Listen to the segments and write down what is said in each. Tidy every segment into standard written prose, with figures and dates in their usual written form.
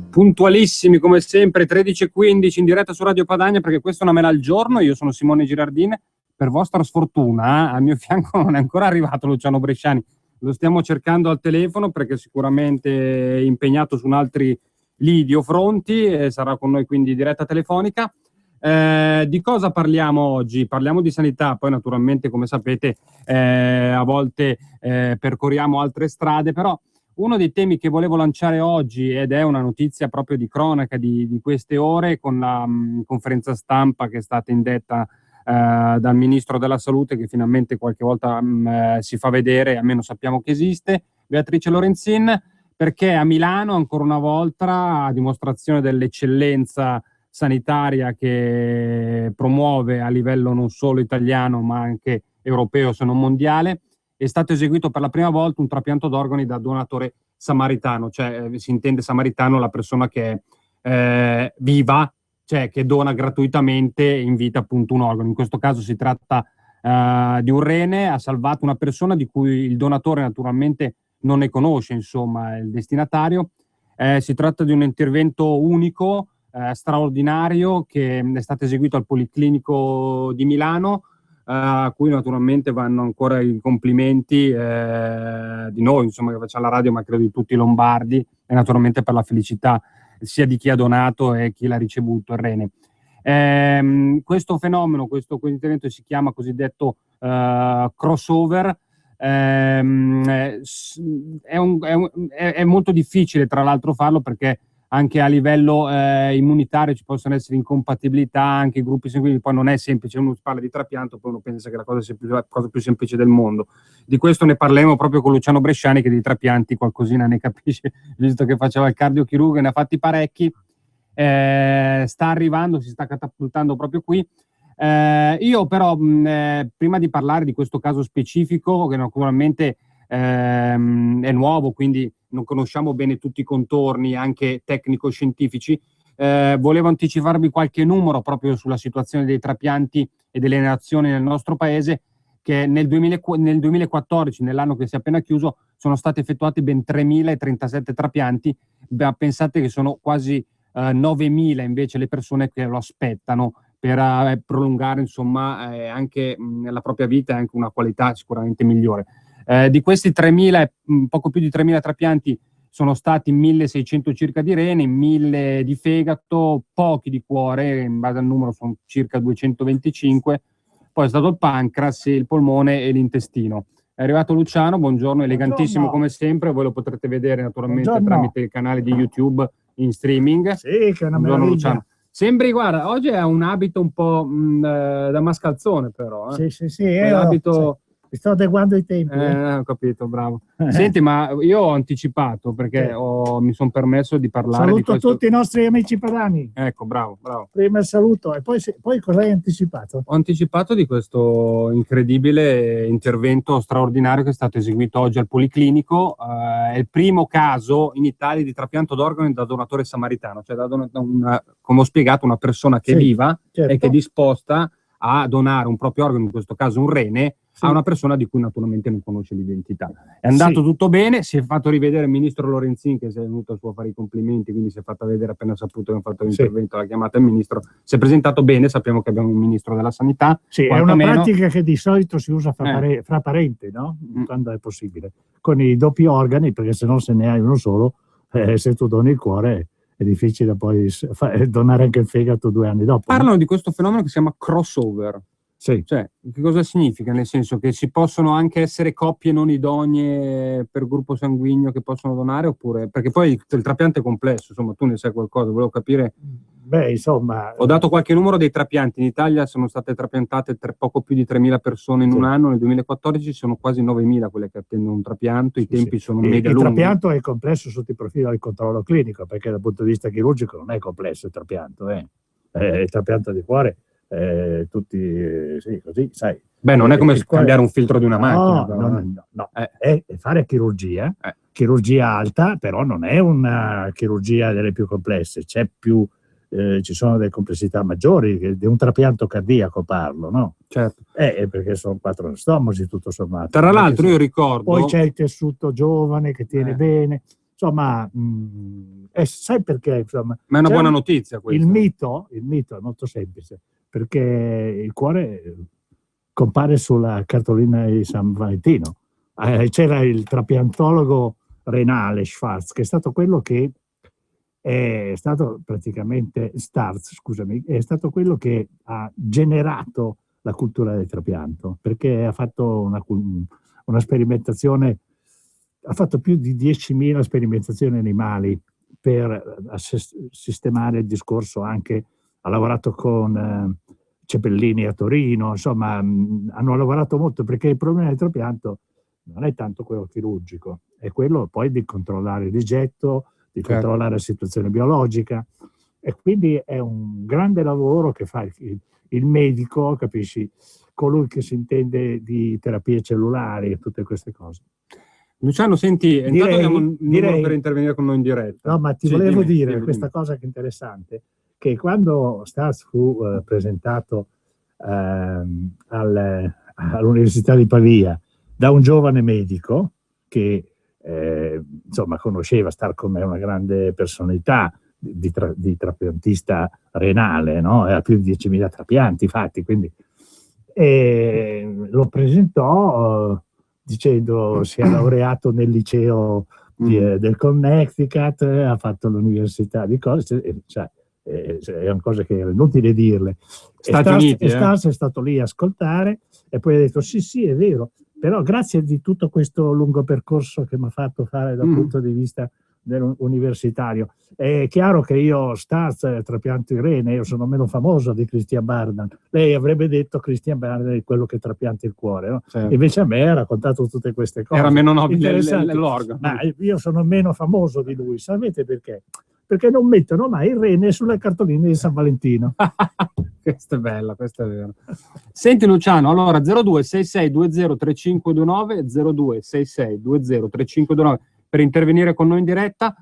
Puntualissimi come sempre, 13:15 in diretta su Radio Padania, perché questo è Una Mela al Giorno. Io sono Simone Girardin. Per vostra sfortuna, al mio fianco non è ancora arrivato Luciano Bresciani. Lo stiamo cercando al telefono perché sicuramente è impegnato su un altri lidi o fronti e sarà con noi quindi in diretta telefonica. Di cosa parliamo oggi? Parliamo di sanità, poi naturalmente, come sapete, a volte percorriamo altre strade, però uno dei temi che volevo lanciare oggi, ed è una notizia proprio di cronaca di queste ore, con la conferenza stampa che è stata indetta dal Ministro della Salute, che finalmente qualche volta si fa vedere, almeno sappiamo che esiste, Beatrice Lorenzin, perché a Milano, ancora una volta, a dimostrazione dell'eccellenza sanitaria che promuove a livello non solo italiano ma anche europeo, se non mondiale, è stato eseguito per la prima volta un trapianto d'organi da donatore samaritano, cioè si intende samaritano la persona che è viva, cioè che dona gratuitamente in vita appunto un organo. In questo caso si tratta di un rene, ha salvato una persona di cui il donatore naturalmente non ne conosce, insomma, il destinatario. Si tratta di un intervento unico, straordinario, che è stato eseguito al Policlinico di Milano, a cui naturalmente vanno ancora i complimenti di noi, insomma, che facciamo la radio, ma credo di tutti i lombardi, e naturalmente per la felicità sia di chi ha donato e chi l'ha ricevuto, il rene. Questo fenomeno, questo intervento si chiama cosiddetto crossover. È molto difficile tra l'altro farlo, perché anche a livello immunitario ci possono essere incompatibilità, anche i gruppi sanguigni. Poi non è semplice, uno parla di trapianto, poi uno pensa che la cosa sia la cosa più semplice del mondo. Di questo ne parleremo proprio con Luciano Bresciani, che di trapianti qualcosina ne capisce, visto che faceva il cardiochirurgo e ne ha fatti parecchi. Sta arrivando, si sta catapultando proprio qui. Io però, prima di parlare di questo caso specifico, che naturalmente è nuovo, quindi non conosciamo bene tutti i contorni anche tecnico-scientifici, volevo anticiparvi qualche numero proprio sulla situazione dei trapianti e delle nazioni nel nostro paese, che nel 2014, nell'anno che si è appena chiuso, sono stati effettuati ben 3.037 trapianti. Pensate che sono quasi 9.000 invece le persone che lo aspettano per prolungare, insomma, anche la propria vita e anche una qualità sicuramente migliore. Di questi 3.000, poco più di 3.000 trapianti, sono stati 1.600 circa di rene, 1.000 di fegato, pochi di cuore, in base al numero sono circa 225, poi è stato il pancreas, il polmone e l'intestino. È arrivato Luciano, buongiorno, elegantissimo come sempre, voi lo potrete vedere naturalmente tramite il canale di YouTube in streaming. Sì, che è una meraviglia. Luciano. Sembri, guarda, oggi è un abito un po' da mascalzone, però. Sì, abito... mi sto adeguando ai tempi. Ho capito, bravo. Senti, ma io ho anticipato, perché mi sono permesso di parlare Saluto di questo... tutti i nostri amici padani. Ecco, bravo. Prima il saluto, e poi cosa hai anticipato? Ho anticipato di questo incredibile intervento straordinario che è stato eseguito oggi al Policlinico. È il primo caso in Italia di trapianto d'organi da donatore samaritano, cioè come ho spiegato, una persona che è viva e che è disposta a donare un proprio organo, in questo caso un rene, a una persona di cui naturalmente non conosce l'identità. È andato tutto bene, si è fatto rivedere il ministro Lorenzin, che si è venuto a fare i complimenti, quindi si è fatto vedere appena saputo che ha fatto l'intervento, l'ha chiamata il ministro, si è presentato bene, sappiamo che abbiamo un ministro della sanità. Sì, è una pratica che di solito si usa fra parenti, no? Quando è possibile, con i doppi organi, perché se no, se ne hai uno solo, se tu doni il cuore è difficile poi donare anche il fegato 2 anni dopo. Parlano di questo fenomeno che si chiama crossover. Sì. Cioè, che cosa significa? Nel senso che si possono anche essere coppie non idonee per gruppo sanguigno che possono donare, oppure... Perché poi il trapianto è complesso, insomma, tu ne sai qualcosa, volevo capire... Beh, insomma... Ho dato qualche numero dei trapianti. In Italia sono state trapiantate poco più di 3.000 persone in un anno, nel 2014 sono quasi 9.000 quelle che attendono un trapianto, i tempi sono media lunghi. Il trapianto è complesso sotto il profilo del controllo clinico, perché dal punto di vista chirurgico non è complesso il trapianto, il trapianto di cuore... tutti così, sai. Beh, non è come cambiare un filtro di una macchina. No. È fare chirurgia alta, però non è una chirurgia delle più complesse, c'è più ci sono delle complessità maggiori, di un trapianto cardiaco parlo, no? Certo. Perché sono 4 stomaci tutto sommato. Tra l'altro io ricordo... Poi c'è il tessuto giovane che tiene bene, insomma, sai perché? Insomma, ma è una buona notizia questa. Il mito è molto semplice, perché il cuore compare sulla cartolina di San Valentino. C'era il trapiantologo renale Schwarz, che è stato quello che è stato praticamente è stato quello che ha generato la cultura del trapianto, perché ha fatto una sperimentazione, ha fatto più di 10.000 sperimentazioni animali per sistemare il discorso. Anche ha lavorato con Cepellini a Torino, insomma hanno lavorato molto, perché il problema del trapianto non è tanto quello chirurgico, è quello poi di controllare il rigetto, di controllare la situazione biologica, e quindi è un grande lavoro che fa il medico, capisci, colui che si intende di terapie cellulari e tutte queste cose. Luciano, senti, intanto abbiamo un numero per intervenire con noi in diretta. No, ma ti volevo dire questa cosa che è interessante, che quando Starz fu presentato all'Università di Pavia da un giovane medico che insomma conosceva Starz come una grande personalità di trapiantista renale, no? Era più di 10.000 trapianti fatti, quindi lo presentò dicendo si è laureato nel liceo del Connecticut, ha fatto l'università di cose, cioè, è una cosa che era inutile dirle. Stati Uniti, Starz è stato lì a ascoltare e poi ha detto sì, è vero, però grazie di tutto questo lungo percorso che mi ha fatto fare dal punto di vista universitario. È chiaro che io Starz trapianto il rene, io sono meno famoso di Christian Barnard. Lei avrebbe detto Christian Barnard è quello che trapianta il cuore, no? Certo. Invece a me ha raccontato tutte queste cose. Era meno nobile l'organo. Ma io sono meno famoso di lui, sapete perché? Perché non mettono mai il rene sulle cartoline di San Valentino. Questa è bella, questa è vera. Senti Luciano, allora 0266203529, 0266203529 per intervenire con noi in diretta.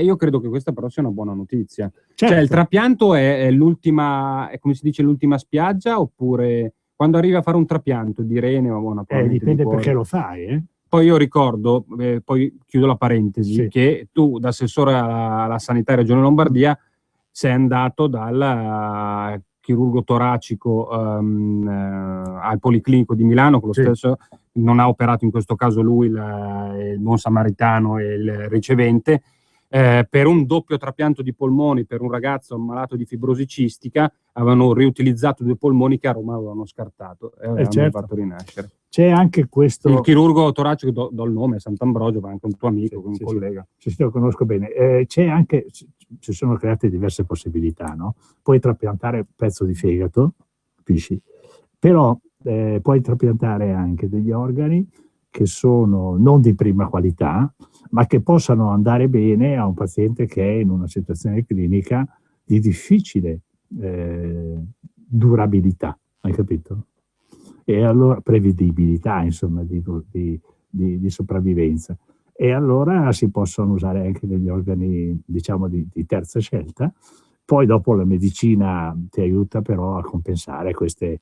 Io credo che questa però sia una buona notizia. Certo. Cioè il trapianto è l'ultima, è come si dice, l'ultima spiaggia, oppure quando arrivi a fare un trapianto di rene o naturalmente dipende di cuore? perché lo fai, Poi io ricordo, poi chiudo la parentesi, sì, che tu da assessore alla sanità Regione Lombardia sei andato dal chirurgo toracico al Policlinico di Milano, con lo stesso, non ha operato in questo caso lui, il buon samaritano e il ricevente, per un doppio trapianto di polmoni per un ragazzo malato di fibrosi cistica. Avevano riutilizzato 2 polmoni che a Roma avevano scartato e avevano fatto rinascere. C'è anche questo... Il chirurgo toracico, do il nome, Sant'Ambrogio, ma anche un tuo amico, un collega. Sì, lo conosco bene. C'è anche, ci sono create diverse possibilità, no? Puoi trapiantare un pezzo di fegato, capisci? Però puoi trapiantare anche degli organi che sono non di prima qualità, ma che possano andare bene a un paziente che è in una situazione clinica di difficile durabilità, hai capito? E allora prevedibilità, insomma, di sopravvivenza. E allora si possono usare anche degli organi, diciamo, di terza scelta. Poi dopo la medicina ti aiuta però a compensare queste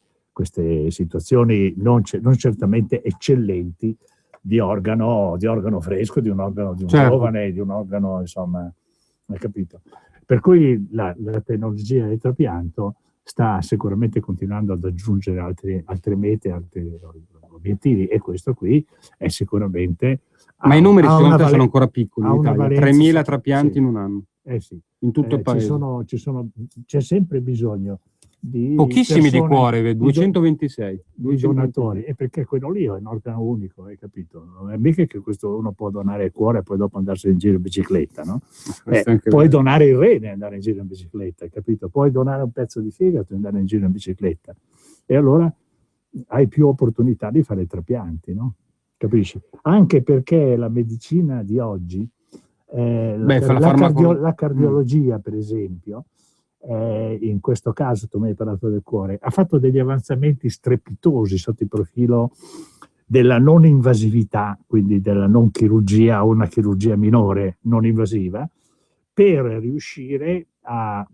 situazioni non certamente eccellenti di organo fresco, di un organo di un giovane, di un organo, insomma, hai capito? Per cui la tecnologia del trapianto sta sicuramente continuando ad aggiungere altre mete, altri obiettivi, e questo qui è sicuramente... Ma i numeri secondo te sono ancora piccoli in Italia? 3.000 trapianti in un anno? Sì. In tutto il paese? C'è sempre bisogno di pochissimi di cuore, 226 donatori, e perché quello lì è un organo unico, hai capito? Non è mica che questo uno può donare il cuore e poi dopo andarsi in giro in bicicletta, no? Puoi donare il rene e andare in giro in bicicletta, hai capito? Puoi donare un pezzo di fegato e andare in giro in bicicletta, e allora hai più opportunità di fare trapianti, no? Capisci? Anche perché la medicina di oggi, la cardiologia per esempio, in questo caso tu mi hai parlato del cuore, ha fatto degli avanzamenti strepitosi sotto il profilo della non invasività, quindi della non chirurgia o una chirurgia minore non invasiva, per riuscire a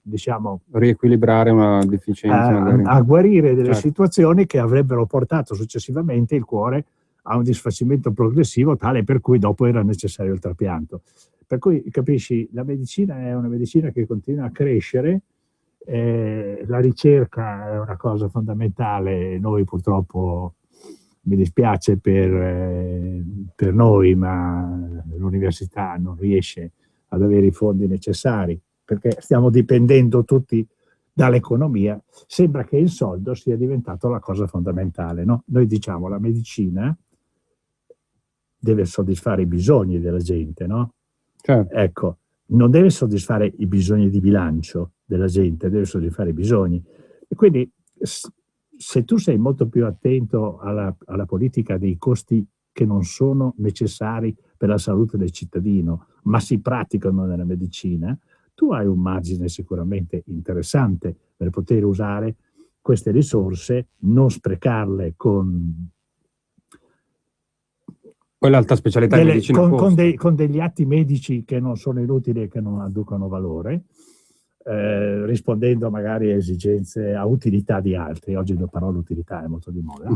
diciamo riequilibrare una deficienza, magari. A guarire delle Certo. situazioni che avrebbero portato successivamente il cuore a un disfacimento progressivo tale per cui dopo era necessario il trapianto. Per cui, capisci, la medicina è una medicina che continua a crescere, la ricerca è una cosa fondamentale. Noi purtroppo, mi dispiace per noi, ma l'università non riesce ad avere i fondi necessari perché stiamo dipendendo tutti dall'economia. Sembra che il soldo sia diventato la cosa fondamentale, no? Noi diciamo la medicina deve soddisfare i bisogni della gente, no? Certo. Ecco, non deve soddisfare i bisogni di bilancio della gente, deve soddisfare i bisogni. E quindi se tu sei molto più attento alla politica dei costi che non sono necessari per la salute del cittadino, ma si praticano nella medicina, tu hai un margine sicuramente interessante per poter usare queste risorse, non sprecarle con Poi l'alta specialità di medicina con degli atti medici che non sono inutili e che non adducono valore, rispondendo magari a esigenze, a utilità di altri. Oggi la parola utilità è molto di moda,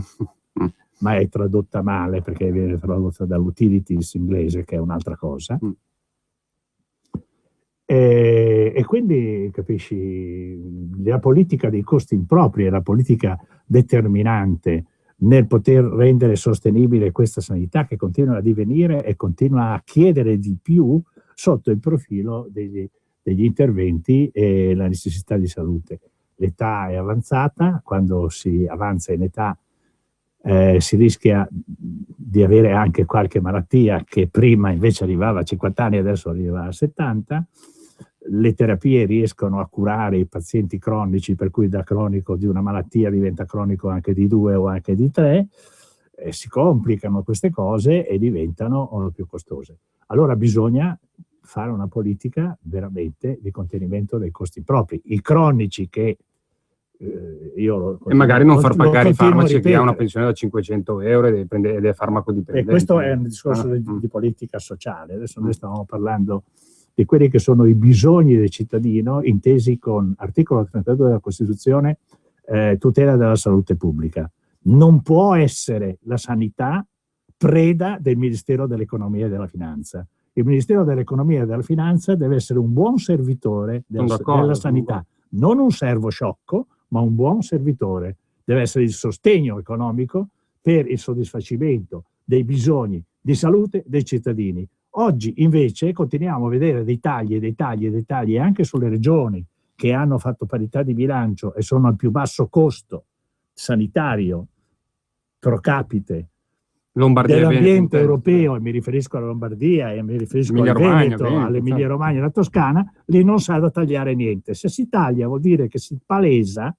ma è tradotta male perché viene tradotta dall'utilities inglese, che è un'altra cosa. E quindi, capisci, la politica dei costi impropri è la politica determinante nel poter rendere sostenibile questa sanità che continua a divenire e continua a chiedere di più sotto il profilo degli interventi e la necessità di salute. L'età è avanzata, quando si avanza in età si rischia di avere anche qualche malattia che prima invece arrivava a 50 anni, adesso arriva a 70. Le terapie riescono a curare i pazienti cronici, per cui da cronico di una malattia diventa cronico anche di 2 o anche di 3, si complicano queste cose e diventano più costose. Allora bisogna fare una politica veramente di contenimento dei costi propri. I cronici che e magari non far pagare i farmaci a chi ha una pensione da 500 euro ed è farmacodipendente. E questo è un discorso di politica sociale. Adesso noi stiamo parlando di quelli che sono i bisogni del cittadino, intesi con articolo 32 della Costituzione, tutela della salute pubblica. Non può essere la sanità preda del Ministero dell'Economia e della Finanza. Il Ministero dell'Economia e della Finanza deve essere un buon servitore della sanità, non un servo sciocco, ma un buon servitore. Deve essere il sostegno economico per il soddisfacimento dei bisogni di salute dei cittadini. Oggi invece continuiamo a vedere dei tagli anche sulle regioni che hanno fatto parità di bilancio e sono al più basso costo sanitario pro capite dell'ambiente europeo, e mi riferisco alla Lombardia e mi riferisco al Veneto, all'Emilia Romagna e alla Toscana. Lì non sa da tagliare niente. Se si taglia vuol dire che si palesa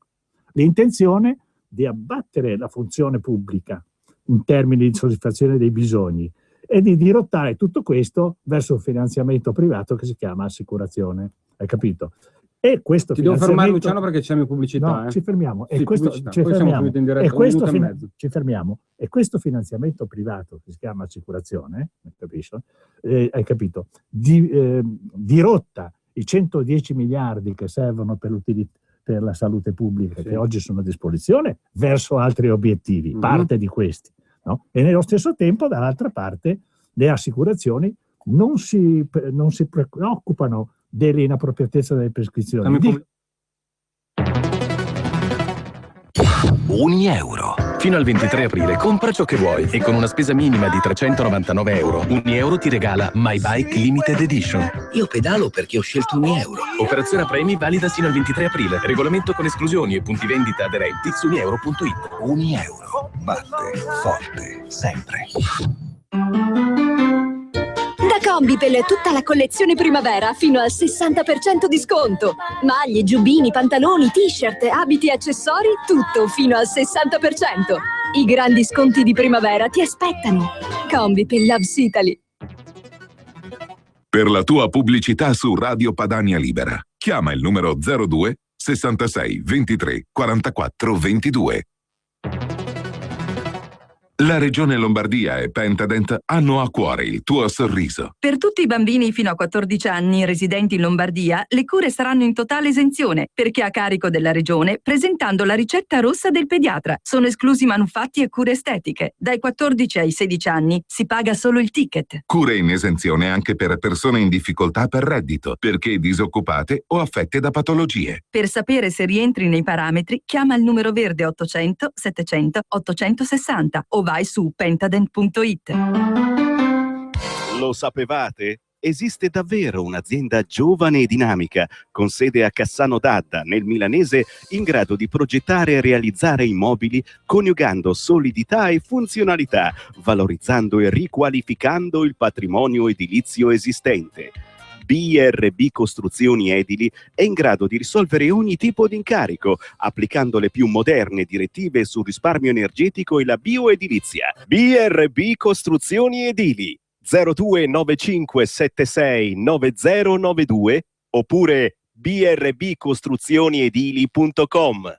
l'intenzione di abbattere la funzione pubblica in termini di soddisfazione dei bisogni e di dirottare tutto questo verso un finanziamento privato che si chiama assicurazione. Hai capito? E questo Ti devo fermare, Luciano, perché c'è la mia pubblicità. No, ci fermiamo. Sì, ci fermiamo. E questo finanziamento privato che si chiama assicurazione, hai capito? Dirotta i 110 miliardi che servono per la salute pubblica, che oggi sono a disposizione, verso altri obiettivi, parte di questi. No? E nello stesso tempo, dall'altra parte, le assicurazioni non si preoccupano dell'inappropriatezza delle prescrizioni. €1. Fino al 23 aprile compra ciò che vuoi e con una spesa minima di €399, €1 ti regala My Bike Limited Edition. Io pedalo perché ho scelto €1. Operazione a premi valida sino al 23 aprile. Regolamento con esclusioni e punti vendita aderenti su unieuro.it. €1. Batte forte sempre. Da Combipel tutta la collezione primavera fino al 60% di sconto. Maglie, giubbini, pantaloni, t-shirt, abiti e accessori, tutto fino al 60%. I grandi sconti di primavera ti aspettano. Combipel Loves Italy. Per la tua pubblicità su Radio Padania Libera, chiama il numero 02 66 23 44 22. La Regione Lombardia e Pentadent hanno a cuore il tuo sorriso. Per tutti i bambini fino a 14 anni residenti in Lombardia, le cure saranno in totale esenzione, perché a carico della Regione, presentando la ricetta rossa del pediatra. Sono esclusi manufatti e cure estetiche. Dai 14 ai 16 anni si paga solo il ticket. Cure in esenzione anche per persone in difficoltà per reddito, perché disoccupate o affette da patologie. Per sapere se rientri nei parametri, chiama il numero verde 800 700 860 o vai su pentadent.it. Lo sapevate? Esiste davvero un'azienda giovane e dinamica, con sede a Cassano d'Adda, nel milanese, in grado di progettare e realizzare immobili coniugando solidità e funzionalità, valorizzando e riqualificando il patrimonio edilizio esistente. BRB Costruzioni Edili è in grado di risolvere ogni tipo di incarico, applicando le più moderne direttive sul risparmio energetico e la bioedilizia. BRB Costruzioni Edili 0295769092 oppure brbcostruzioniedili.com.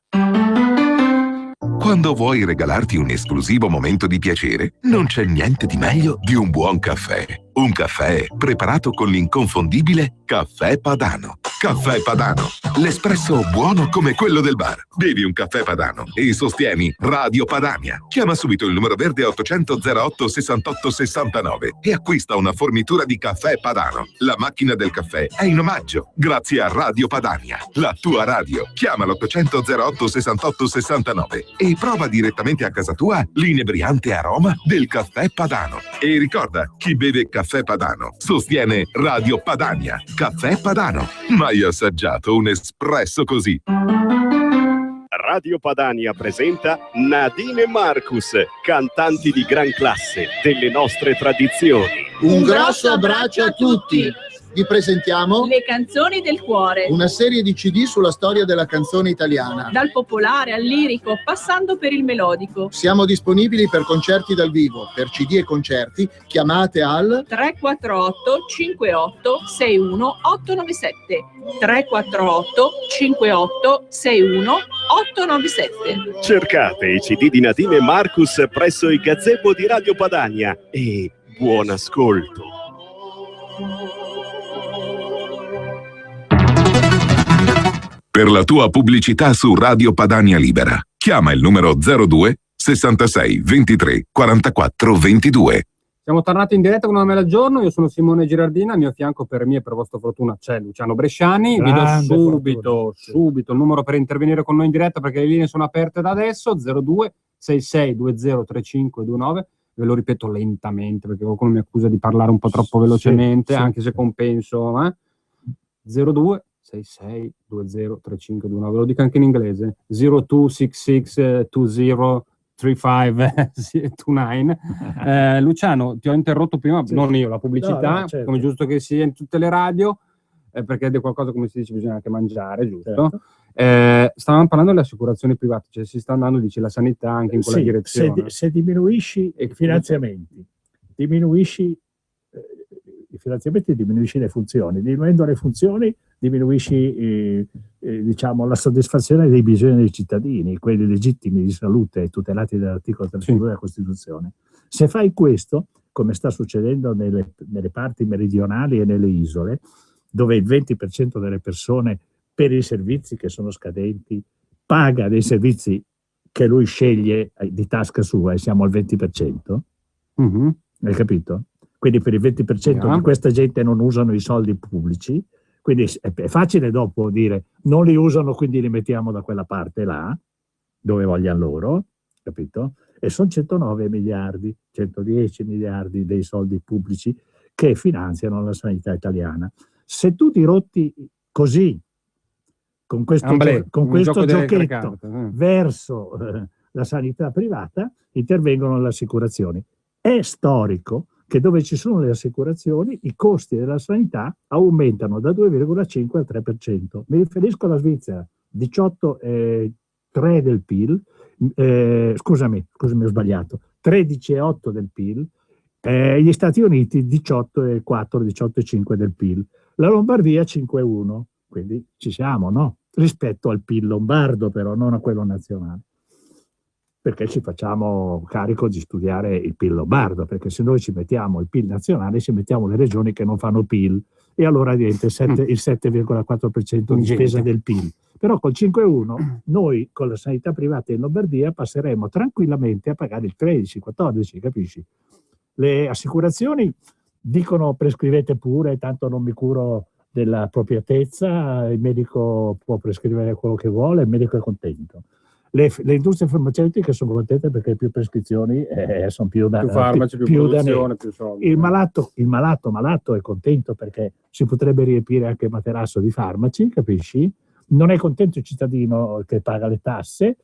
Quando vuoi regalarti un esclusivo momento di piacere, non c'è niente di meglio di un buon caffè. Un caffè preparato con l'inconfondibile Caffè Padano. Caffè Padano, l'espresso buono come quello del bar. Bevi un caffè Padano e sostieni Radio Padania. Chiama subito il numero verde 800 08 68 69 e acquista una fornitura di Caffè Padano. La macchina del caffè è in omaggio, grazie a Radio Padania, la tua radio. Chiama l'800 08 68 69 e prova direttamente a casa tua l'inebriante aroma del Caffè Padano. E ricorda, chi beve Caffè Padano sostiene Radio Padania. Caffè Padano. Mai assaggiato un espresso così? Radio Padania presenta Nadine e Marcus, cantanti di gran classe delle nostre tradizioni. Un grosso abbraccio a tutti! Vi presentiamo Le canzoni del cuore, una serie di CD sulla storia della canzone italiana. dal popolare al lirico, passando per il melodico. Siamo disponibili per concerti dal vivo, per CD e concerti. Chiamate al 348 58 61 897 348 58 61 897. Cercate i CD di Nadine e Marcus presso i gazebo di Radio Padania e buon ascolto. Per la tua pubblicità su Radio Padania Libera, chiama il numero 02 66 23 44 22. Siamo tornati in diretta con una mela al giorno, io sono Simone Girardina, al mio fianco per mia e per vostra fortuna c'è Luciano Bresciani. Vi do subito il numero per intervenire con noi in diretta perché le linee sono aperte da adesso, 02 66 20 35 29. Ve lo ripeto lentamente perché qualcuno mi accusa di parlare un po' troppo velocemente, anche se compenso. 02 66 20 35 29, ve lo dico anche in inglese, 0266 20 3529. Luciano, ti ho interrotto prima, non io, la pubblicità, certo, come giusto che sia in tutte le radio, perché di qualcosa, come si dice, bisogna anche mangiare, giusto? Certo. Stavamo parlando delle assicurazioni private, cioè si sta andando, dice, la sanità anche in quella direzione. Se diminuisci i finanziamenti, diminuisci le funzioni, diminuendo le funzioni diminuisci diciamo la soddisfazione dei bisogni dei cittadini, quelli legittimi di salute tutelati dall'articolo 32 della Costituzione. Se fai questo, come sta succedendo nelle parti meridionali e nelle isole, dove il 20% delle persone per i servizi che sono scadenti paga dei servizi che lui sceglie di tasca sua e siamo al 20%, hai capito? Quindi per il 20% di questa gente non usano i soldi pubblici, quindi è facile dopo dire non li usano, quindi li mettiamo da quella parte là, dove vogliano loro, capito? E sono 109 miliardi, 110 miliardi dei soldi pubblici che finanziano la sanità italiana. Se tu ti rotti così, con questo giochetto verso la sanità privata, intervengono le assicurazioni. È storico che dove ci sono le assicurazioni i costi della sanità aumentano da 2,5 al 3%. Mi riferisco alla Svizzera, 18,3 del PIL, scusami, ho sbagliato, 13,8 del PIL, gli Stati Uniti 18,4, 18,5 del PIL, la Lombardia 5,1, quindi ci siamo, no? Rispetto al PIL lombardo però, non a quello nazionale. perché ci facciamo carico di studiare il PIL lombardo, perché se noi ci mettiamo il PIL nazionale, ci mettiamo le regioni che non fanno PIL, e allora diventa il 7,4% di spesa del PIL. Però col 5,1 noi con la sanità privata in Lombardia passeremo tranquillamente a pagare il 13-14, capisci? Le assicurazioni dicono prescrivete pure, tanto non mi curo della appropriatezza, il medico può prescrivere quello che vuole, il medico è contento. Le industrie farmaceutiche sono contente perché più prescrizioni sono più farmaci, più produzione, più soldi. Il malato è contento perché si potrebbe riempire anche il materasso di farmaci, capisci? Non è contento il cittadino che paga le tasse,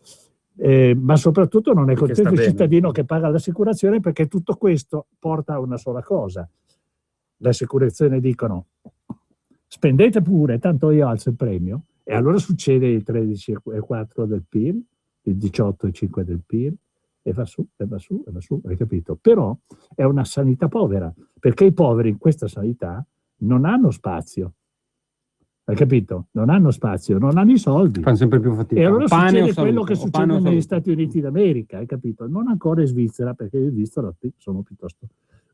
ma soprattutto non è contento il cittadino che paga l'assicurazione, perché tutto questo porta a una sola cosa. Le assicurazioni dicono spendete pure, tanto io alzo il premio, e allora succede il 13,4 del PIL, il 18,5 del PIL, e va su, e va su, e va su, hai capito? Però è una sanità povera, perché i poveri in questa sanità non hanno spazio. Hai capito? Non hanno spazio, non hanno i soldi. Fanno sempre più fatica. E allora succede quello che succede negli Stati Uniti d'America, hai capito? Non ancora in Svizzera, perché in Svizzera sono piuttosto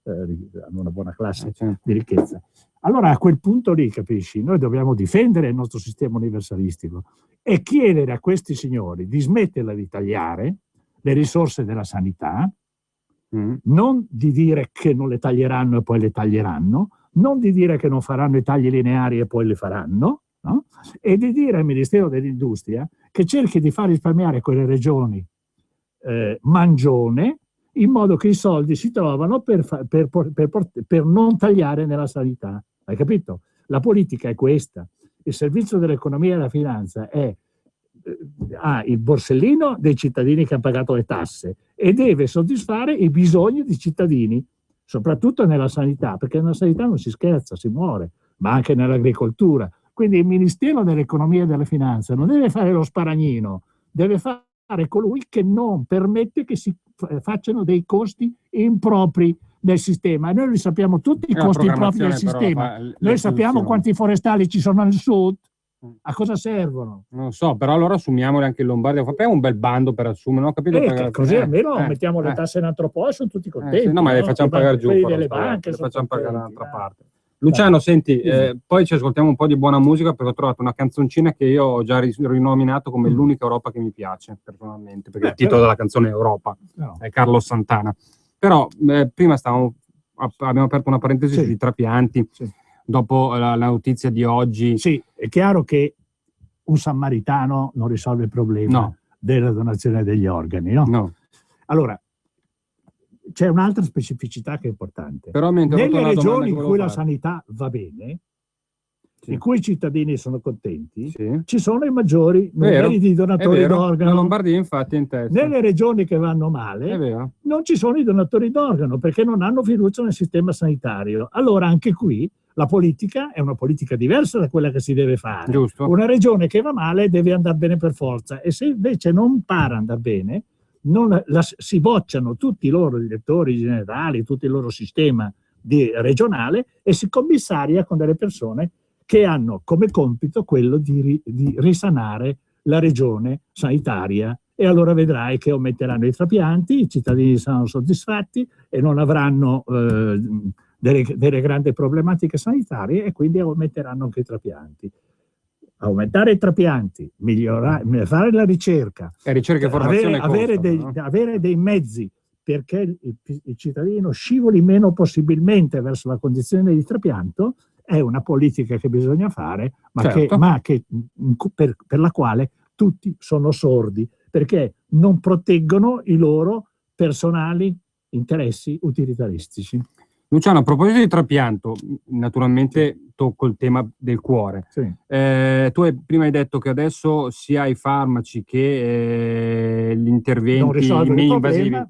hanno una buona classe di ricchezza. Allora a quel punto lì, capisci, noi dobbiamo difendere il nostro sistema universalistico e chiedere a questi signori di smetterla di tagliare le risorse della sanità, non di dire che non le taglieranno e poi le taglieranno, non di dire che non faranno i tagli lineari e poi li faranno, no? E di dire al Ministero dell'Industria che cerchi di far risparmiare quelle regioni mangione, in modo che i soldi si trovano per non tagliare nella sanità. Hai capito? La politica è questa. Il servizio dell'economia e della finanza ha il borsellino dei cittadini che hanno pagato le tasse e deve soddisfare i bisogni dei cittadini, soprattutto nella sanità, perché nella sanità non si scherza, si muore, ma anche nell'agricoltura. Quindi il Ministero dell'economia e della finanza non deve fare lo sparagnino, deve fare colui che non permette che si facciano dei costi impropri del sistema. E noi li sappiamo tutti i costi impropri del sistema. Noi sappiamo quanti forestali ci sono nel sud. A cosa servono? Non so, però allora assumiamoli anche in Lombardia. Facciamo un bel bando per assumere, non ho capito perché. Così almeno mettiamo le tasse in altro posto, sono tutti contenti. No, ma le facciamo pagare giù. Delle banche le facciamo pagare dall'altra parte. Luciano, senti, poi ci ascoltiamo un po' di buona musica, perché ho trovato una canzoncina che io ho già rinominato come l'unica Europa che mi piace, personalmente, perché il titolo della canzone è Europa, è Carlos Santana. Però prima abbiamo aperto una parentesi sui trapianti, dopo la notizia di oggi. Sì, è chiaro che un sammaritano non risolve il problema della donazione degli organi, no? No. Allora, c'è un'altra specificità che è importante. Però nelle regioni in cui la sanità va bene, in cui i cittadini sono contenti, ci sono i maggiori numeri di donatori d'organo. La Lombardia infatti è in testa. Nelle regioni che vanno male non ci sono i donatori d'organo perché non hanno fiducia nel sistema sanitario. Allora anche qui la politica è una politica diversa da quella che si deve fare. Giusto. Una regione che va male deve andare bene per forza, e se invece non para andare bene, si bocciano tutti i loro direttori generali, tutto il loro sistema regionale, e si commissaria con delle persone che hanno come compito quello di risanare la regione sanitaria, e allora vedrai che aumenteranno i trapianti, i cittadini saranno soddisfatti e non avranno delle grandi problematiche sanitarie, e quindi aumenteranno anche i trapianti. Aumentare i trapianti, fare la ricerca, e formazione avere dei mezzi perché il cittadino scivoli meno possibilmente verso la condizione di trapianto, è una politica che bisogna fare, ma per la quale tutti sono sordi, perché non proteggono i loro personali interessi utilitaristici. Luciano, a proposito di trapianto, naturalmente tocco il tema del cuore. Sì. Tu prima hai detto che adesso sia i farmaci che gli interventi meno invasivi,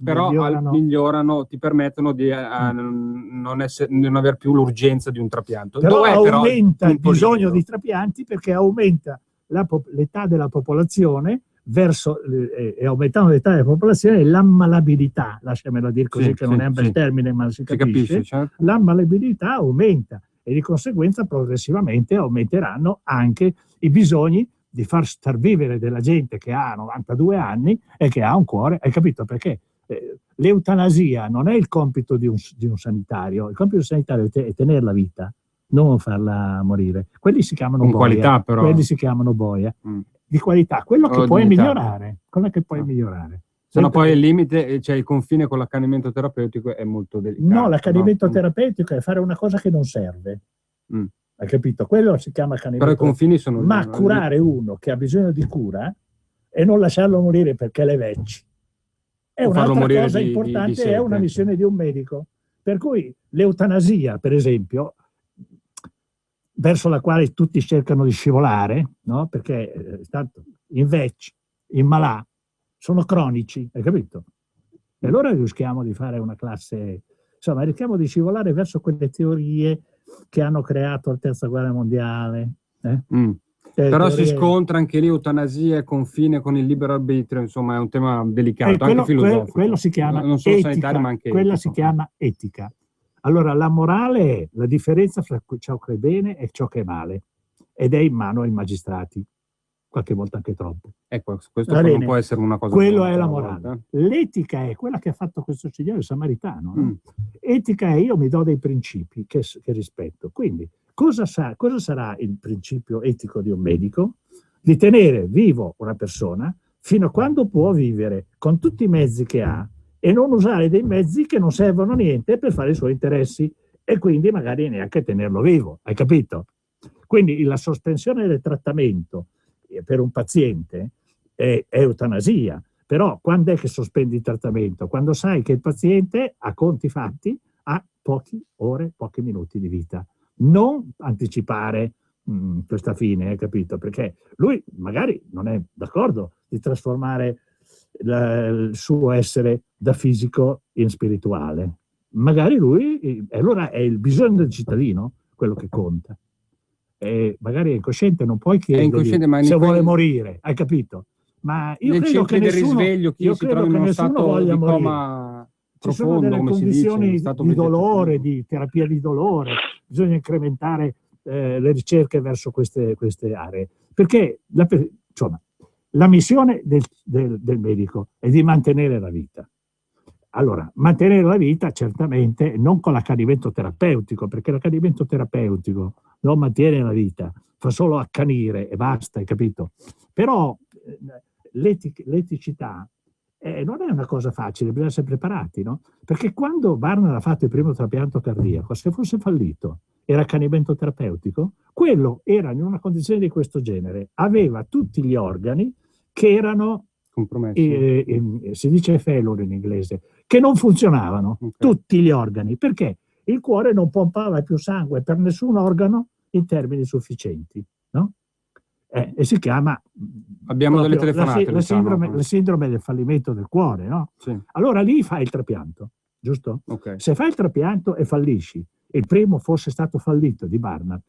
però migliorano, ti permettono di non aver più l'urgenza di un trapianto. Però aumenta il bisogno di trapianti, perché aumenta l'età della popolazione, e aumentando l'età della popolazione l'ammalabilità, lasciamelo dire così, che non è un bel termine, ma si capisce, certo. L'ammalabilità aumenta e di conseguenza progressivamente aumenteranno anche i bisogni di far star vivere della gente che ha 92 anni e che ha un cuore, hai capito? Perché l'eutanasia non è il compito di un sanitario, il compito del sanitario è tenere la vita, non farla morire. Quelli si chiamano con boia. qualità, però. Quelli si chiamano boia. Di qualità, quello che puoi dignità. migliorare, quello che puoi migliorare. Se no poi il limite, cioè il confine con l'accanimento terapeutico è molto delicato. No, l'accanimento terapeutico è fare una cosa che non serve. Hai capito? Quello si chiama accanimento. Però i confini sono... Ma curare uno che ha bisogno di cura e non lasciarlo morire perché le vecchi è un'altra cosa importante, è una missione di un medico. Per cui l'eutanasia, per esempio, verso la quale tutti cercano di scivolare, no? Perché tanto in vecchi, in malà, sono cronici, hai capito? E allora rischiamo di fare una classe, insomma, rischiamo di scivolare verso quelle teorie che hanno creato la terza guerra mondiale. Però si scontra anche lì eutanasia e confine con il libero arbitrio, insomma è un tema delicato, quello, anche filosofico. Quello si chiama non solo etica, sanitario, ma anche quella etico. si chiama etica. Allora la morale è la differenza fra ciò che è bene e ciò che è male, ed è in mano ai magistrati, qualche volta anche troppo. Ecco, questo non può essere una cosa. Quello è la morale. L'etica è quella che ha fatto questo signore samaritano. No? Etica è io mi do dei principi che rispetto. Quindi cosa sarà il principio etico di un medico? Di tenere vivo una persona fino a quando può vivere con tutti i mezzi che ha e non usare dei mezzi che non servono a niente per fare i suoi interessi e quindi magari neanche tenerlo vivo. Hai capito? Quindi la sospensione del trattamento per un paziente è eutanasia, però quando è che sospendi il trattamento? Quando sai che il paziente, a conti fatti, ha poche ore, pochi minuti di vita. Non anticipare questa fine, hai capito? Perché lui magari non è d'accordo di trasformare il suo essere da fisico in spirituale. Magari lui, allora è il bisogno del cittadino quello che conta. E magari è incosciente, non puoi chiedergli se vuole morire, hai capito? Ma io credo che nessuno, risveglio, chi si trova in uno stato voglia di morire. coma Ci sono profondo, delle come condizioni si dice, di dolore, di terapia di dolore, bisogna incrementare le ricerche verso queste aree, perché insomma, la missione del medico è di mantenere la vita. Allora, mantenere la vita certamente non con l'accanimento terapeutico, perché l'accanimento terapeutico non mantiene la vita, fa solo accanire e basta, hai capito? Però l'eticità non è una cosa facile, bisogna essere preparati, no? Perché quando Barnard ha fatto il primo trapianto cardiaco, se fosse fallito, era accanimento terapeutico, quello era in una condizione di questo genere, aveva tutti gli organi che erano si dice failure in inglese, che non funzionavano, tutti gli organi, perché il cuore non pompava più sangue per nessun organo in termini sufficienti, no? E si chiama abbiamo delle telefonate, la sindrome del fallimento del cuore, no? Sì. Allora lì fai il trapianto, giusto? Okay. Se fai il trapianto e fallisci, il primo fosse stato fallito di Barnard,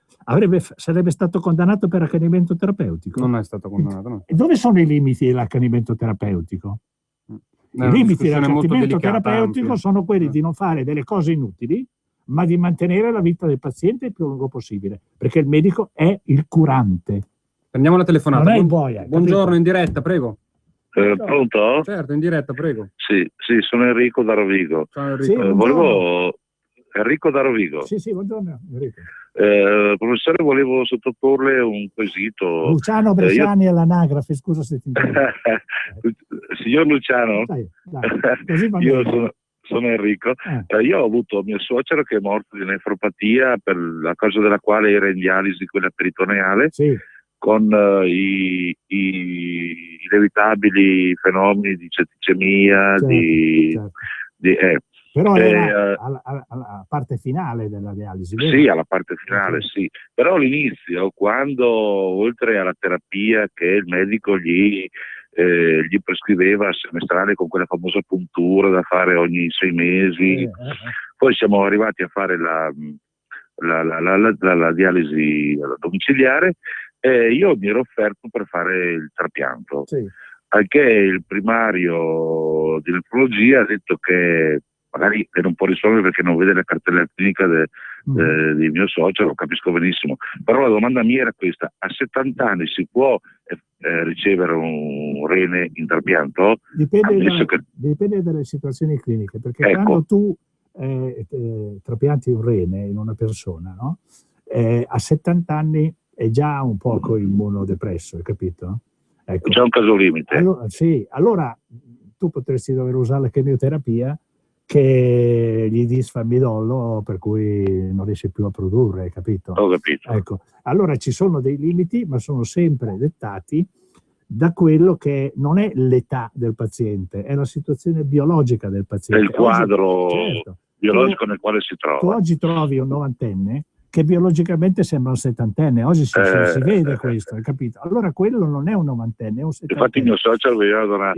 sarebbe stato condannato per accanimento terapeutico. Non è stato condannato, no. E dove sono i limiti dell'accanimento terapeutico? I limiti dell'accanimento terapeutico ampia. Sono quelli di non fare delle cose inutili, ma di mantenere la vita del paziente il più lungo possibile, perché il medico è il curante. Prendiamo la telefonata. Non è il boia. Buongiorno, in diretta, prego. Pronto? Certo, in diretta, prego. Sì, sono Enrico da Rovigo. Ciao Enrico. Enrico da Rovigo. Sì, buongiorno Enrico. Professore, volevo sottoporle un quesito. Luciano Bresciani all'anagrafe, scusa se ti interrompo. Signor Luciano, dai, così va io bene. sono Enrico. Io ho avuto mio suocero che è morto di nefropatia, per la causa della quale era in dialisi quella peritoneale, con i inevitabili fenomeni di setticemia, Però era alla parte finale della dialisi, vero? Sì, alla parte finale, sì. Però all'inizio, quando oltre alla terapia che il medico gli prescriveva semestrale con quella famosa puntura da fare ogni 6 mesi, poi siamo arrivati a fare la dialisi domiciliare e io mi ero offerto per fare il trapianto. Anche il primario di nefrologia ha detto che magari non può risolvere perché non vede la cartella clinica di mio socio, lo capisco benissimo. Però la domanda mia era questa: a 70 anni si può ricevere un rene in trapianto? Dipende dalle situazioni cliniche, perché quando tu trapianti un rene in una persona, no? A 70 anni è già un poco immunodepresso, hai capito? Ecco. C'è un caso limite. Allora tu potresti dover usare la chemioterapia che gli disfa il midollo, per cui non riesce più a produrre, hai capito? Ho capito. Ecco. Allora ci sono dei limiti, ma sono sempre dettati da quello che non è l'età del paziente, è la situazione biologica del paziente. È il quadro biologico tu, nel quale si trova. Tu oggi trovi un novantenne che biologicamente sembra un settantenne, oggi si vede questo, hai capito? Allora quello non è un novantenne, è un settantenne. Infatti il mio social vedeva una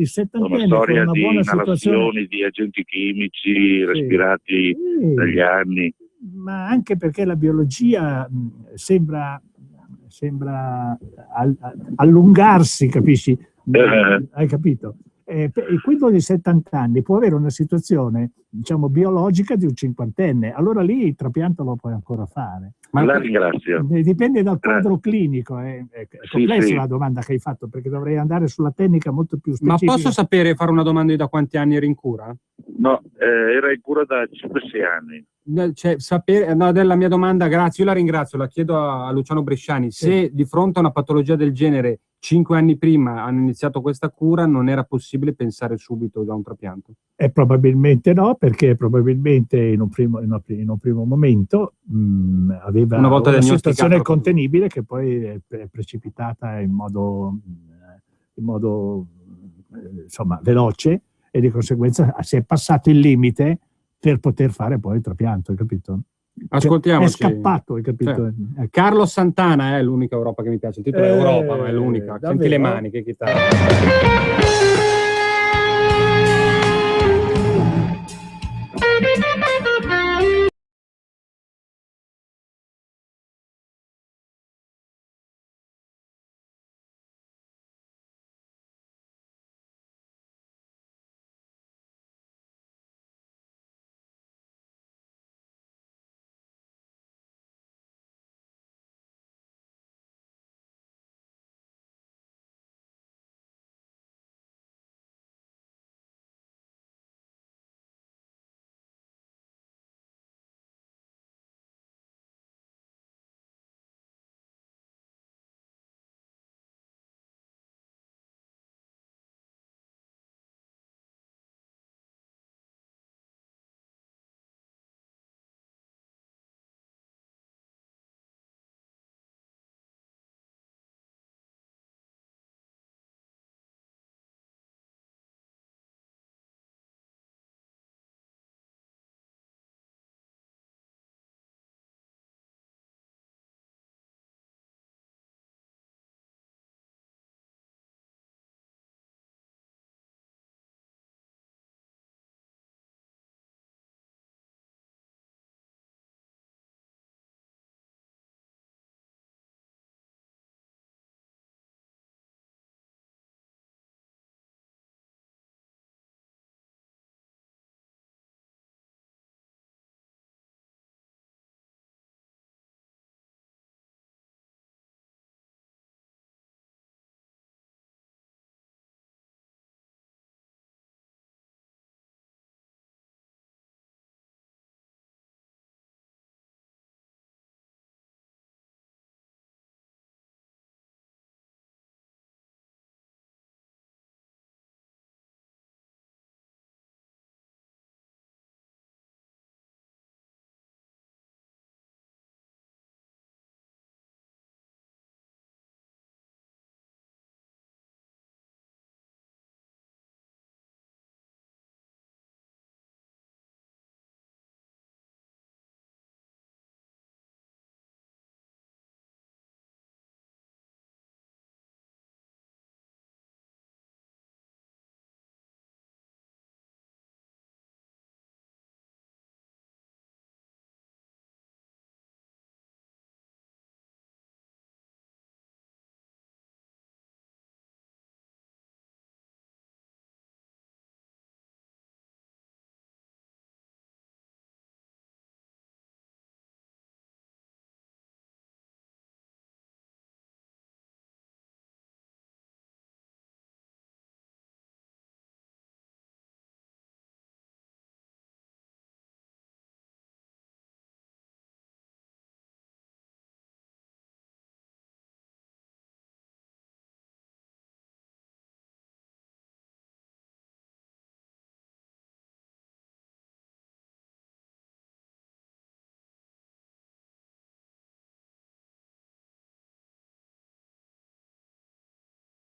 storia di inalazioni di agenti chimici respirati negli anni. Ma anche perché la biologia sembra allungarsi, capisci? Hai capito? E quello di 70 anni può avere una situazione, diciamo, biologica di un cinquantenne, allora lì il trapianto lo puoi ancora fare. Ma la ringrazio. Dipende dal quadro clinico, è complessa la domanda che hai fatto, perché dovrei andare sulla tecnica molto più specifica. Ma posso sapere, fare una domanda di da quanti anni eri in cura? No, era in cura da 5-6 anni. Della mia domanda, grazie, io la ringrazio, la chiedo a Luciano Bresciani. Se di fronte a una patologia del genere 5 anni prima hanno iniziato questa cura, non era possibile pensare subito da un trapianto? Probabilmente no, perché probabilmente in un primo momento aveva una situazione contenibile che poi è precipitata in modo insomma veloce, e di conseguenza si è passato il limite per poter fare poi il trapianto, hai capito? Ascoltiamoci. È scappato, hai capito? Carlos Santana è l'unica Europa che mi piace, il titolo è Europa, ma è l'unica, senti le mani, che chitarra.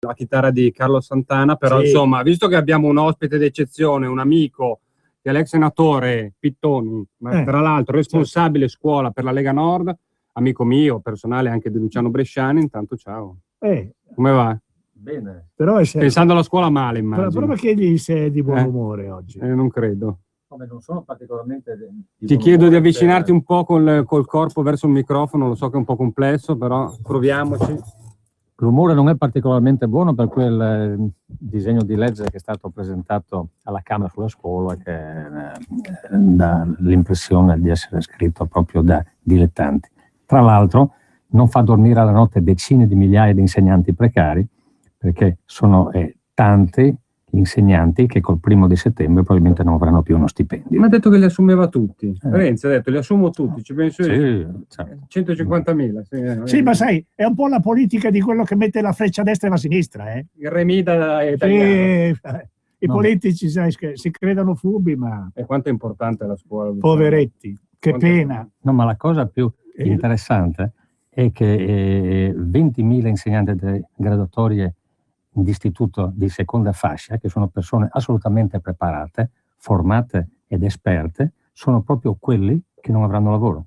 la chitarra di Carlo Santana, però Sì. insomma, visto che abbiamo un ospite d'eccezione, un amico che è l'ex senatore Pittoni, ma tra l'altro responsabile scuola per la Lega Nord, amico mio, personale anche di Luciano Bresciani, intanto ciao. Come va? Bene. Però Pensando alla scuola male, immagino. Prova che egli sia di buon umore oggi. Non credo. Come non sono particolarmente Ti chiedo di avvicinarti un po' col corpo verso il microfono, lo so che è un po' complesso, però proviamoci. L'umore non è particolarmente buono per quel disegno di legge che è stato presentato alla Camera sulla scuola, che dà l'impressione di essere scritto proprio da dilettanti. Tra l'altro non fa dormire alla notte decine di migliaia di insegnanti precari, perché sono tanti gli insegnanti che col 1° settembre probabilmente non avranno più uno stipendio. Ma ha detto che li assumeva tutti. Renzi ha detto li assumo tutti, ci penso io. Sì, certo. 150.000. Sì, ma sai, è un po' la politica di quello che mette la freccia a destra e a sinistra. Il remida italiano. I politici sai, si credono furbi, ma... E quanto è importante la scuola? Poveretti, che pena. No, ma la cosa più interessante è che 20.000 insegnanti delle graduatorie di istituto di seconda fascia, che sono persone assolutamente preparate, formate ed esperte, sono proprio quelli che non avranno lavoro.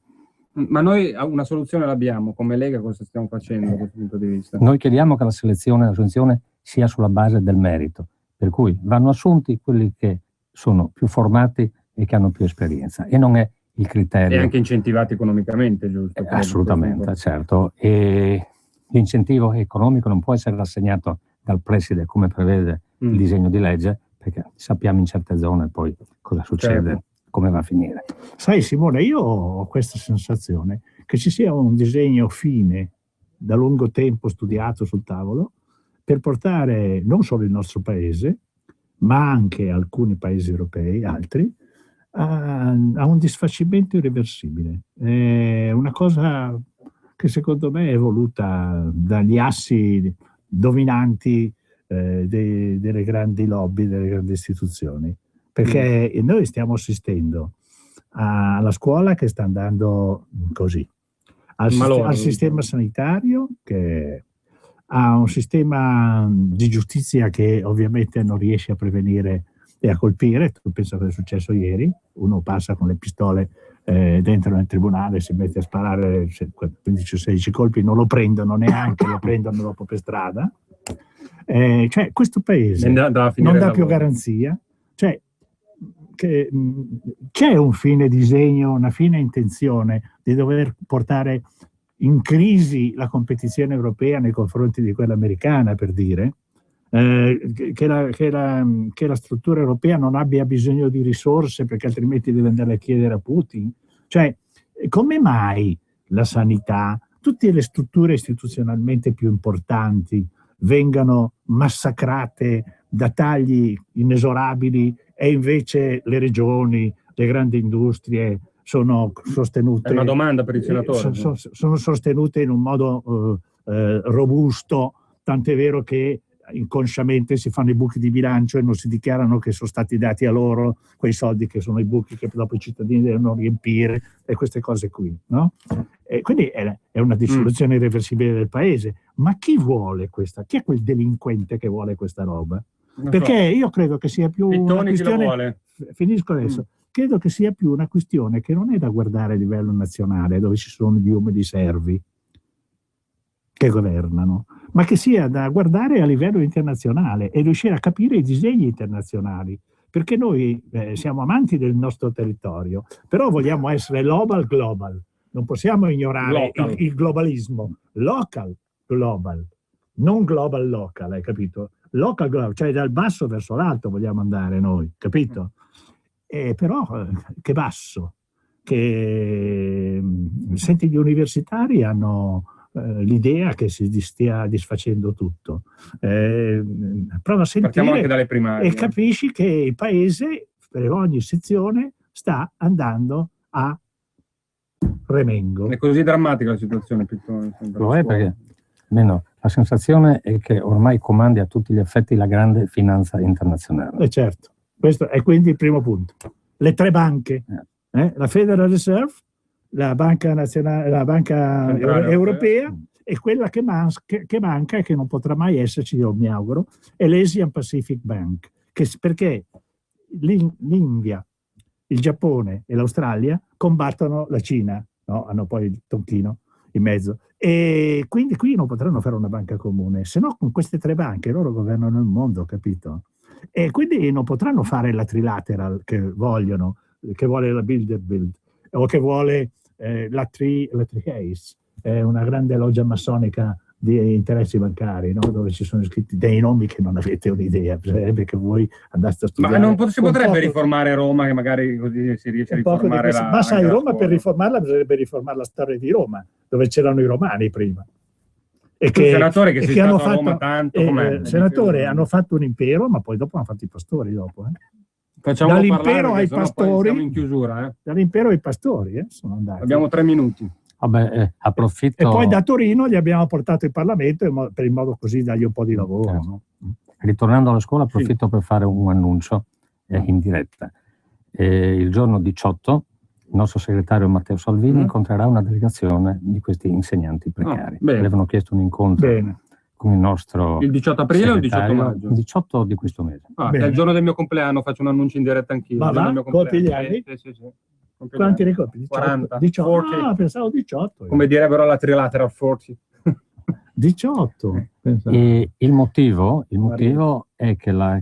Ma noi una soluzione l'abbiamo, come Lega cosa stiamo facendo da questo punto di vista? Noi chiediamo che l'assunzione sia sulla base del merito, per cui vanno assunti quelli che sono più formati e che hanno più esperienza, e non è il criterio. E anche incentivati economicamente, giusto? Assolutamente, certo. E l'incentivo economico non può essere assegnato dal preside come prevede il disegno di legge, perché sappiamo in certe zone poi cosa succede, come va a finire. Sai Simone, io ho questa sensazione che ci sia un disegno fine da lungo tempo studiato sul tavolo per portare non solo il nostro paese, ma anche alcuni paesi europei, altri, a un disfacimento irreversibile. È una cosa che secondo me è voluta dagli assi dominanti delle grandi lobby, delle grandi istituzioni, perché noi stiamo assistendo alla scuola che sta andando così, al sistema sanitario che ha un sistema di giustizia che ovviamente non riesce a prevenire e a colpire. Tu pensa cosa è successo ieri, uno passa con le pistole dentro nel tribunale, si mette a sparare 15-16 colpi, non lo prendono neanche, lo prendono dopo per strada. Cioè questo paese non dà più garanzia, cioè c'è un fine disegno, una fine intenzione di dover portare in crisi la competizione europea nei confronti di quella americana, per dire che la struttura europea non abbia bisogno di risorse perché altrimenti deve andare a chiedere a Putin. Cioè, come mai la sanità, tutte le strutture istituzionalmente più importanti vengano massacrate da tagli inesorabili e invece le regioni, le grandi industrie sono sostenute... È una domanda per il senatore. Sono sostenute in un modo robusto, tant'è vero che inconsciamente si fanno i buchi di bilancio e non si dichiarano che sono stati dati a loro quei soldi che sono i buchi che dopo i cittadini devono riempire e queste cose qui, no? E quindi è una dissoluzione irreversibile del paese. Ma chi vuole questa? Chi è quel delinquente che vuole questa roba? Perché io credo che sia più una questione... Finisco adesso. Credo che sia più una questione che non è da guardare a livello nazionale, dove ci sono gli umili servi che governano, ma che sia da guardare a livello internazionale e riuscire a capire i disegni internazionali, perché noi siamo amanti del nostro territorio, però vogliamo essere global, non possiamo ignorare il globalismo, local, non global local, hai capito? Local global, cioè dal basso verso l'alto vogliamo andare noi, capito? Però che basso, che senti, gli universitari hanno l'idea che si stia disfacendo tutto. Prova a sentire anche dalle primarie, e capisci che il paese per ogni sezione sta andando a remengo. È così drammatica la situazione, Lo è, perché almeno la sensazione è che ormai comandi a tutti gli effetti la grande finanza internazionale. Certo, questo è quindi il primo punto. Le tre banche, la Federal Reserve, la Banca Nazionale, la Banca Europea E quella che manca e che non potrà mai esserci, io mi auguro, è l'Asian Pacific Bank, perché l'India, il Giappone e l'Australia combattono la Cina, no? Hanno poi il Tonchino in mezzo, e quindi qui non potranno fare una banca comune, se no con queste 3 banche loro governano il mondo, capito? E quindi non potranno fare la trilateral che vogliono, che vuole la Bilderbild o che vuole la Treehouse, una grande loggia massonica di interessi bancari, no? Dove ci sono scritti dei nomi che non avete un'idea, bisognerebbe che voi andaste a studiare. Ma non si potrebbe riformare Roma, che magari così si riesce a riformare la... Ma sai, Roma per riformarla bisognerebbe riformare la storia di Roma, dove c'erano i romani prima. E che, senatore che si hanno fatto a Roma tanto, senatore, hanno fatto un impero, ma poi dopo hanno fatto i pastori dopo. Facciamo dall'impero ai pastori, siamo in chiusura. Dall'impero ai pastori sono andati. Abbiamo 3 minuti. Vabbè, approfitto. E poi da Torino li abbiamo portato in Parlamento per il modo così dargli un po' di lavoro. No? Ritornando alla scuola, approfitto per fare un annuncio in diretta. Il giorno 18 il nostro segretario Matteo Salvini incontrerà una delegazione di questi insegnanti precari. Avevano chiesto un incontro con il nostro il 18 aprile o il 18 maggio? Il 18 di questo mese. Che è il giorno del mio compleanno, faccio un annuncio in diretta anch'io. Ma compi gli anni? Sì. Quanti ricordi? 40. 18. Ah, pensavo 18. Come direbbero alla trilateral 40. 18. E il motivo è che la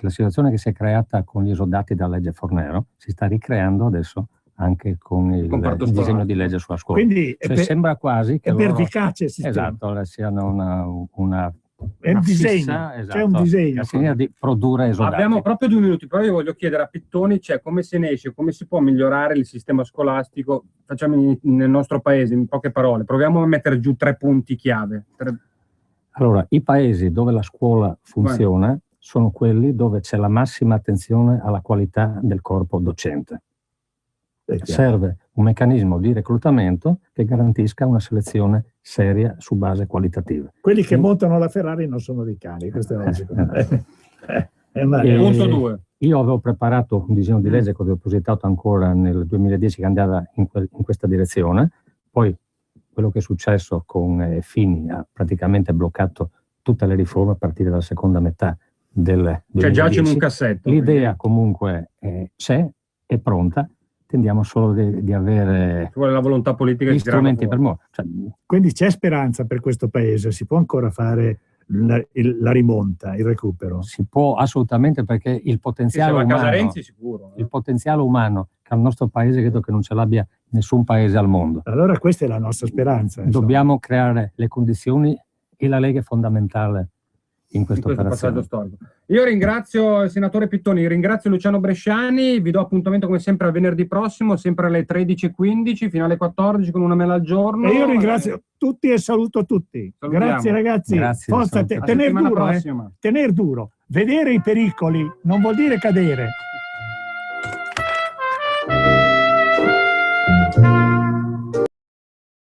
situazione che si è creata con gli esodati dalla legge Fornero si sta ricreando adesso anche con il disegno di legge sulla scuola. Quindi sembra quasi che è pervicace il sistema. Esatto, siano una è un disegno, c'è un disegno. Di produrre esodati. Abbiamo proprio 2 minuti, però io voglio chiedere a Pittoni, come se ne esce, come si può migliorare il sistema scolastico, facciamo nel nostro paese, in poche parole, proviamo a mettere giù 3 punti chiave. Allora, i paesi dove la scuola funziona sono quelli dove c'è la massima attenzione alla qualità del corpo docente. Serve un meccanismo di reclutamento che garantisca una selezione seria su base qualitativa. Quelli che montano la Ferrari non sono dei cani, questo è logico. Punto 2. Io avevo preparato un disegno di legge che ho depositato ancora nel 2010 che andava in questa direzione, poi quello che è successo con Fini ha praticamente bloccato tutte le riforme a partire dalla seconda metà del 2010. Cioè giace in un cassetto. L'idea comunque c'è, è pronta. Tendiamo solo di avere la volontà politica gli strumenti per muovere. Quindi c'è speranza per questo paese, si può ancora fare la rimonta, il recupero? Si può assolutamente, perché il potenziale umano, Renzi, sicuro, il potenziale umano che ha il nostro paese credo che non ce l'abbia nessun paese al mondo. Allora questa è la nostra speranza. Dobbiamo creare le condizioni e la Lega è fondamentale in questa operazione. Storico. Io ringrazio il senatore Pittoni, ringrazio Luciano Bresciani, vi do appuntamento come sempre a venerdì prossimo, sempre alle 13:15 fino alle 14 con una mela al giorno. E io ringrazio tutti e saluto tutti. Salutiamo. Grazie ragazzi. Grazie, forza, tener duro, tener duro. Vedere i pericoli non vuol dire cadere.